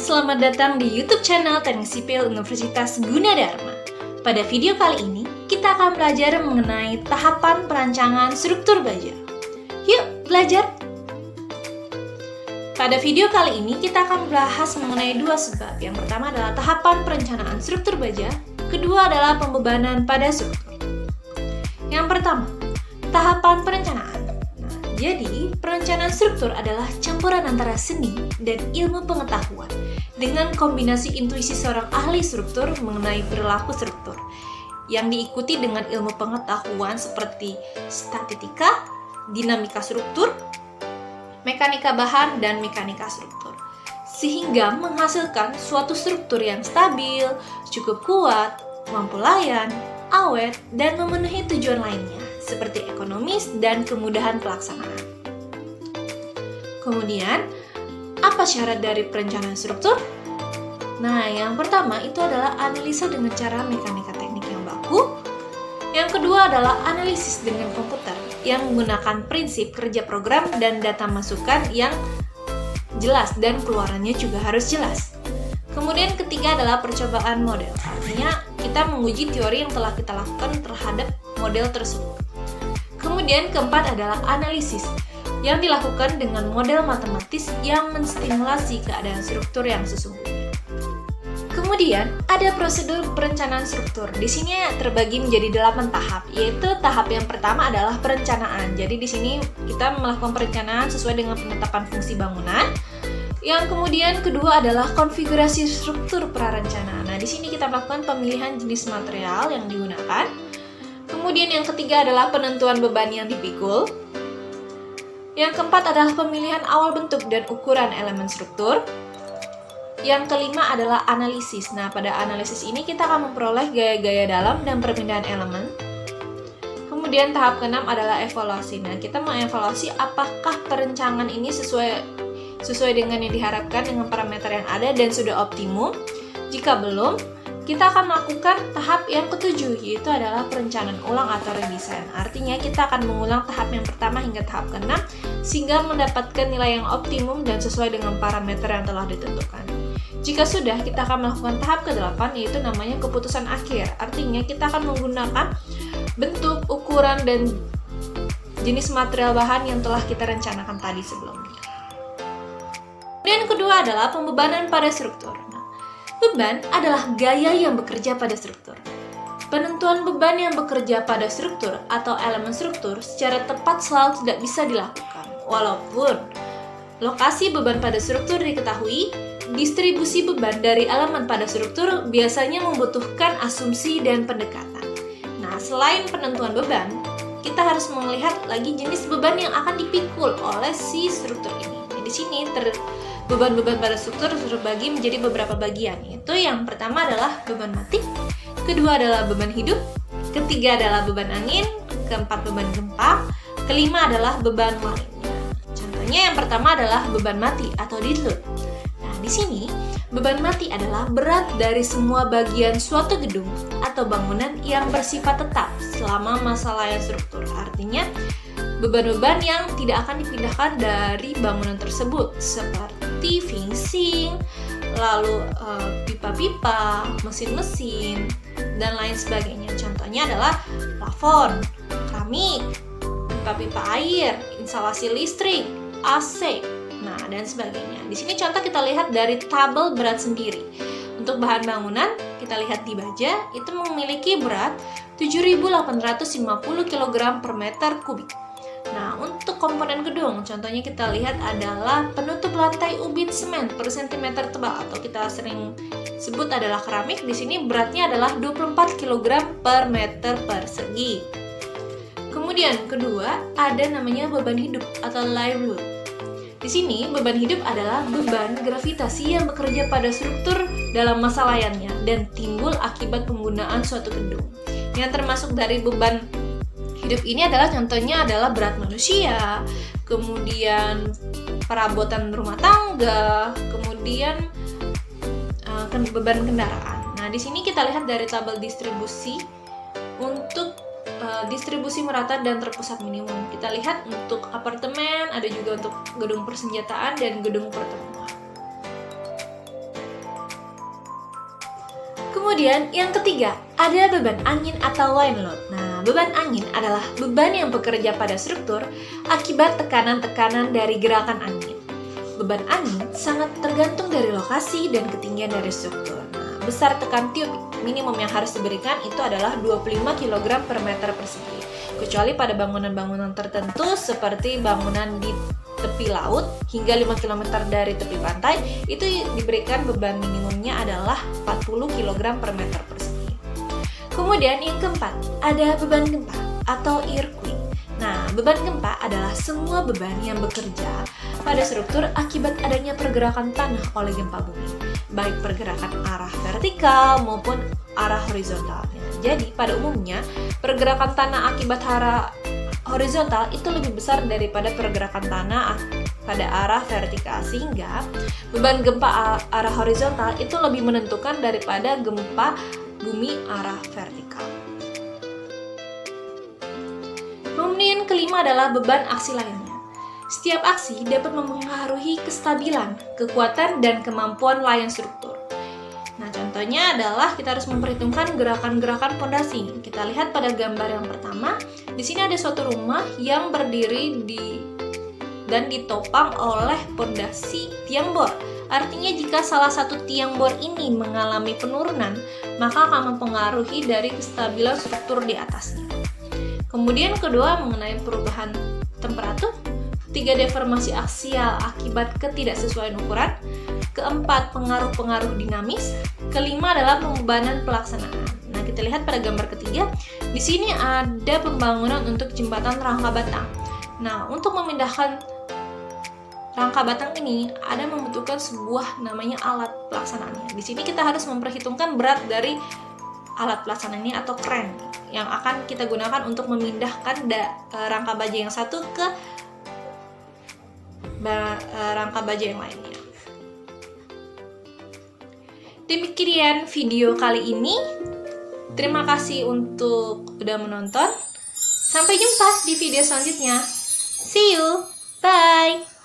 selamat datang di YouTube channel Teknik Sipil Universitas Gunadarma. Pada video kali ini, kita akan belajar mengenai tahapan perancangan struktur baja. Yuk, belajar! Pada video kali ini, kita akan bahas mengenai dua sebab. Yang pertama adalah tahapan perencanaan struktur baja, kedua adalah pembebanan pada struktur. Yang pertama, tahapan perencanaan. Jadi, perencanaan struktur adalah campuran antara seni dan ilmu pengetahuan dengan kombinasi intuisi seorang ahli struktur mengenai perilaku struktur yang diikuti dengan ilmu pengetahuan seperti statistika, dinamika struktur, mekanika bahan, dan mekanika struktur, sehingga menghasilkan suatu struktur yang stabil, cukup kuat, mampu layan, awet, dan memenuhi tujuan lainnya seperti ekonomis dan kemudahan pelaksanaan. Kemudian, apa syarat dari perencanaan struktur? Nah, yang pertama itu adalah analisa dengan cara mekanika teknik yang baku. Yang kedua adalah analisis dengan komputer yang menggunakan prinsip kerja program dan data masukan yang jelas dan keluarannya juga harus jelas. Kemudian ketiga adalah percobaan model. Artinya kita menguji teori yang telah kita lakukan terhadap model tersebut. Kemudian keempat adalah analisis yang dilakukan dengan model matematis yang menstimulasi keadaan struktur yang sesungguhnya. Kemudian ada prosedur perencanaan struktur. Di sini terbagi menjadi 8 tahap, yaitu tahap yang pertama adalah perencanaan. Jadi di sini kita melakukan perencanaan sesuai dengan penetapan fungsi bangunan. Yang kemudian kedua adalah konfigurasi struktur prarencana. Nah, di sini kita melakukan pemilihan jenis material yang digunakan. Kemudian yang ketiga adalah penentuan beban yang dipikul. Yang keempat adalah pemilihan awal bentuk dan ukuran elemen struktur. Yang kelima adalah analisis. Nah, pada analisis ini kita akan memperoleh gaya-gaya dalam dan perpindahan elemen. Kemudian tahap keenam adalah evaluasi. Nah, kita mengevaluasi apakah perencanaan ini sesuai dengan yang diharapkan dengan parameter yang ada dan sudah optimum. Jika belum, kita akan melakukan tahap yang ketujuh, yaitu adalah perencanaan ulang atau redesign. Artinya kita akan mengulang tahap yang pertama hingga tahap ke-6 sehingga mendapatkan nilai yang optimum dan sesuai dengan parameter yang telah ditentukan. Jika sudah, kita akan melakukan tahap ke-8, yaitu namanya keputusan akhir. Artinya kita akan menggunakan bentuk, ukuran, dan jenis material bahan yang telah kita rencanakan tadi sebelumnya. Dan kedua adalah pembebanan pada struktur. Beban adalah gaya yang bekerja pada struktur. Penentuan beban yang bekerja pada struktur atau elemen struktur secara tepat selalu tidak bisa dilakukan. Walaupun lokasi beban pada struktur diketahui, distribusi beban dari elemen pada struktur biasanya membutuhkan asumsi dan pendekatan. Nah, selain penentuan beban, kita harus melihat lagi jenis beban yang akan dipikul oleh si struktur ini. Nah, di sini beban-beban pada struktur terbagi menjadi beberapa bagian. Itu yang pertama adalah beban mati, kedua adalah beban hidup, ketiga adalah beban angin, keempat beban gempa, kelima adalah beban lainnya. Contohnya yang pertama adalah beban mati atau dead load. Nah, di sini beban mati adalah berat dari semua bagian suatu gedung atau bangunan yang bersifat tetap selama masa layan struktur. Artinya beban-beban yang tidak akan dipindahkan dari bangunan tersebut seperti finishing, lalu pipa-pipa, mesin-mesin, dan lain sebagainya. Contohnya adalah plafon, keramik, pipa-pipa air, instalasi listrik, AC, nah dan sebagainya. Di sini contoh kita lihat dari tabel berat sendiri. Untuk bahan bangunan, kita lihat di baja, itu memiliki berat 7.850 kg per meter kubik. Nah, untuk komponen gedung, contohnya kita lihat adalah penutup lantai ubin semen per cm tebal atau kita sering sebut adalah keramik. Di sini beratnya adalah 24 kg per meter persegi. Kemudian kedua, ada namanya beban hidup atau live load. Di sini beban hidup adalah beban gravitasi yang bekerja pada struktur dalam masa layannya dan timbul akibat penggunaan suatu gedung. Yang termasuk dari beban hidup ini adalah contohnya adalah berat manusia, kemudian perabotan rumah tangga, kemudian beban kendaraan. Nah, di sini kita lihat dari tabel distribusi untuk distribusi merata dan terpusat minimum. Kita lihat untuk apartemen, ada juga untuk gedung persenjataan dan gedung pertemuan. Kemudian yang ketiga, ada beban angin atau wind load. Nah, beban angin adalah beban yang bekerja pada struktur akibat tekanan-tekanan dari gerakan angin. Beban angin sangat tergantung dari lokasi dan ketinggian dari struktur. Nah, besar tekan tiup minimum yang harus diberikan itu adalah 25 kg per meter persegi. Kecuali pada bangunan-bangunan tertentu seperti bangunan di tepi laut hingga 5 km dari tepi pantai, itu diberikan beban minimumnya adalah 40 kg per meter persegi. Kemudian yang keempat, ada beban gempa atau earthquake. Nah, beban gempa adalah semua beban yang bekerja pada struktur akibat adanya pergerakan tanah oleh gempa bumi, baik pergerakan arah vertikal maupun arah horizontal. Jadi, pada umumnya, pergerakan tanah akibat arah horizontal itu lebih besar daripada pergerakan tanah pada arah vertikal, sehingga beban gempa arah horizontal itu lebih menentukan daripada gempa bumi arah vertikal. Kemudian kelima adalah beban aksi lainnya. Setiap aksi dapat mempengaruhi kestabilan, kekuatan, dan kemampuan layan struktur. Nah, contohnya adalah kita harus memperhitungkan gerakan-gerakan pondasi. Kita lihat pada gambar yang pertama, di sini ada suatu rumah yang berdiri dan ditopang oleh pondasi tiang bor. Artinya jika salah satu tiang bor ini mengalami penurunan, maka akan mempengaruhi dari kestabilan struktur di atasnya. Kemudian kedua, mengenai perubahan temperatur. Tiga, deformasi aksial akibat ketidaksesuaian ukuran. Keempat, pengaruh-pengaruh dinamis. Kelima adalah pembebanan pelaksanaan. Nah, kita lihat pada gambar ketiga, di sini ada pembangunan untuk jembatan rangka batang. Nah, untuk memindahkan rangka batang ini ada membutuhkan sebuah namanya alat pelaksanaannya. Di sini kita harus memperhitungkan berat dari alat pelaksanaan ini atau kren yang akan kita gunakan untuk memindahkan rangka baja yang satu ke rangka baja yang lainnya. Demikian video kali ini. Terima kasih untuk udah menonton. Sampai jumpa di video selanjutnya. See you. Bye.